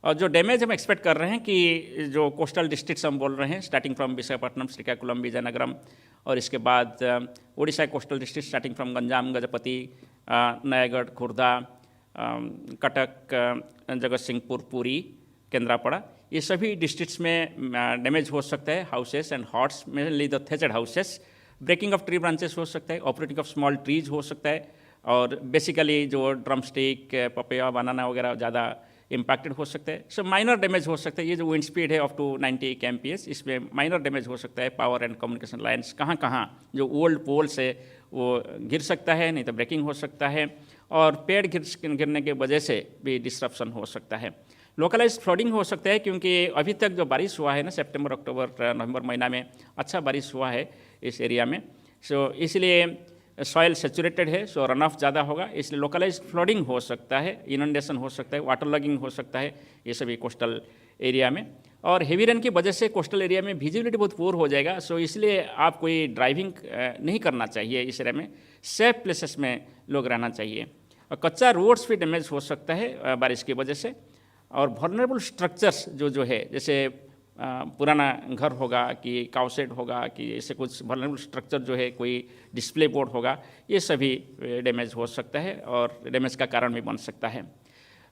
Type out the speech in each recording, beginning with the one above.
और जो डैमेज हम एक्सपेक्ट कर रहे हैं कि जो कोस्टल डिस्ट्रिक्ट्स हम बोल रहे हैं स्टार्टिंग फ्रॉम विशाखापट्टनम, श्रीकाकुलम, विजयनगरम, और इसके बाद Orissa coastal district starting from Ganjam, Gajapati, Nayagarh, Khurda, Cuttack, जगत सिंहपुर, पुरी, केंद्रापड़ा, ये सभी डिस्ट्रिक्ट्स में डैमेज हो सकता है। Houses and huts, mainly the thatched houses, breaking of tree branches हो सकता है, ऑपरेटिंग ऑफ स्मॉल ट्रीज हो सकता है, और बेसिकली जो ड्रम स्टिक, पपैया, बनाना वगैरह ज़्यादा इम्पैक्टेड हो सकता है। सो माइनर डैमेज हो सकता है। ये जो विंड स्पीड है ऑफ टू 90 kmph, इसमें माइनर डैमेज हो सकता है। पावर एंड कम्युनिकेशन लाइन्स कहाँ कहाँ जो ओल्ड पोल्स है वो गिर सकता है, नहीं तो ब्रेकिंग हो सकता है, और पेड़ गिरने के वजह से भी डिस्ट्रप्शन हो सकता है। लोकलाइज फ्लडिंग हो सकता है क्योंकि अभी तक जो बारिश हुआ है ना, सितंबर, अक्टूबर, नवंबर महीना में अच्छा बारिश हुआ है इस एरिया में। सो इसलिए सॉइल सेचुरेटेड है, सो रन ऑफ ज़्यादा होगा, इसलिए लोकलाइज फ्लडिंग हो सकता है, इनंडेशन हो सकता है, वाटर लॉगिंग हो सकता है, ये सभी कोस्टल एरिया में। और हेवी रेन की वजह से कोस्टल एरिया में विजिबिलिटी बहुत पुअर हो जाएगा। सो इसलिए आप कोई ड्राइविंग नहीं करना चाहिए इस एरिया में। सेफ प्लेसेस में लोग रहना चाहिए। और कच्चा रोड्स भी डैमेज हो सकता है बारिश की वजह से। और वल्नरेबल स्ट्रक्चर्स जो है, जैसे पुराना घर होगा कि काउसेट होगा कि ऐसे कुछ वल्नरेबल स्ट्रक्चर जो है, कोई डिस्प्ले बोर्ड होगा, ये सभी डैमेज हो सकता है और डैमेज का कारण भी बन सकता है।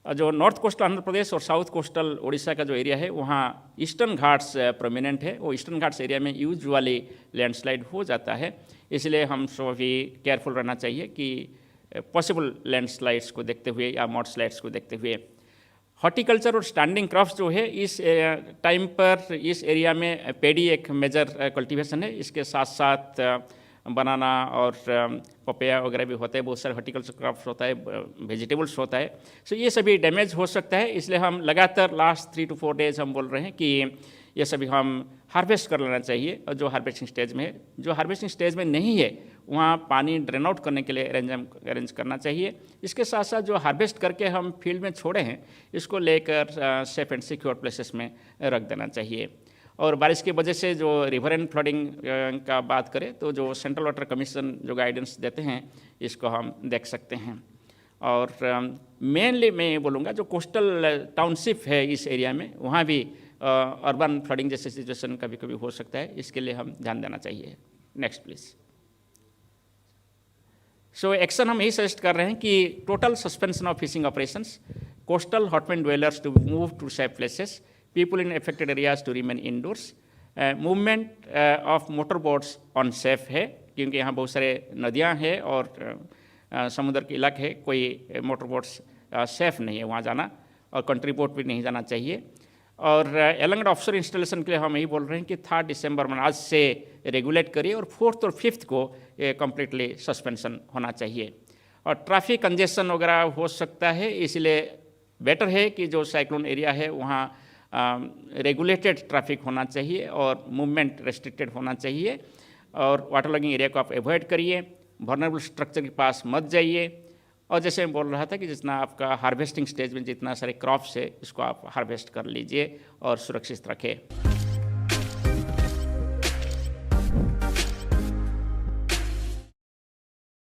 जो नॉर्थ कोस्टल आंध्र प्रदेश और साउथ कोस्टल उड़ीसा का जो एरिया है, वहाँ ईस्टर्न घाट्स प्रोमिनेंट है। वो ईस्टर्न घाट्स एरिया में यूजुअली लैंडस्लाइड हो जाता है, इसलिए हम सब भी केयरफुल रहना चाहिए कि पॉसिबल लैंडस्लाइड्स को देखते हुए या मॉडस्लाइड्स को देखते हुए। हॉर्टिकल्चर और स्टैंडिंग क्रॉप्स जो है, इस टाइम पर इस एरिया में पेडी एक मेजर कल्टीवेशन है। इसके साथ साथ बनाना और पपैया वगैरह भी होते हैं, बहुत सारे हॉर्टिकल्चर क्रॉप्स होता है, वेजिटेबल्स होता है। सो ये सभी डैमेज हो सकता है, इसलिए हम लगातार लास्ट 3 to 4 डेज हम बोल रहे हैं कि ये सभी हम हार्वेस्ट कर लेना चाहिए। और जो हार्वेस्टिंग स्टेज में है, जो हार्वेस्टिंग स्टेज में नहीं है, वहाँ पानी ड्रेन आउट करने के लिए अरेंज करना चाहिए। इसके साथ साथ जो हार्वेस्ट करके हम फील्ड में छोड़े हैं, इसको लेकर सेफ एंड सिक्योर प्लेसेस में रख देना चाहिए। और बारिश की वजह से जो रिवर एंड फ्लडिंग का बात करें तो जो सेंट्रल वाटर कमीशन जो गाइडेंस देते हैं, इसको हम देख सकते हैं। और मेनली मैं ये बोलूँगा, जो कोस्टल टाउनशिप है इस एरिया में, वहाँ भी अर्बन फ्लडिंग जैसे सिचुएशन कभी कभी हो सकता है, इसके लिए हम ध्यान देना चाहिए। Next please. सो एक्शन हम यही सजेस्ट कर रहे हैं कि total suspension of fishing operations, coastal hutment dwellers to move to safe places, people in affected areas to remain indoors, movement of motor boats on safe है, क्योंकि यहाँ बहुत सारे नदियाँ हैं और समुद्र के इलाके है, कोई मोटर बोट्स सेफ नहीं है वहाँ जाना, और कंट्री बोट भी नहीं जाना चाहिए। और एलंगड ऑफशोर इंस्टॉलेशन के लिए हम यही बोल रहे हैं कि 3 दिसंबर में आज से रेगुलेट करिए, और 4th और 5th को कम्प्लीटली सस्पेंशन होना चाहिए। और ट्रैफिक कंजेशन वगैरह हो सकता है, इसलिए बेटर है कि जो साइक्लोन एरिया है वहाँ रेगुलेटेड ट्रैफिक होना चाहिए और मूवमेंट रेस्ट्रिक्टेड होना चाहिए। और वाटर लॉगिंग एरिया को आप अवॉइड करिए, वल्नरेबल स्ट्रक्चर के पास मत जाइए। और जैसे मैं बोल रहा था कि जितना आपका हार्वेस्टिंग स्टेज में जितना सारे क्रॉप्स है, इसको आप हार्वेस्ट कर लीजिए और सुरक्षित रखें।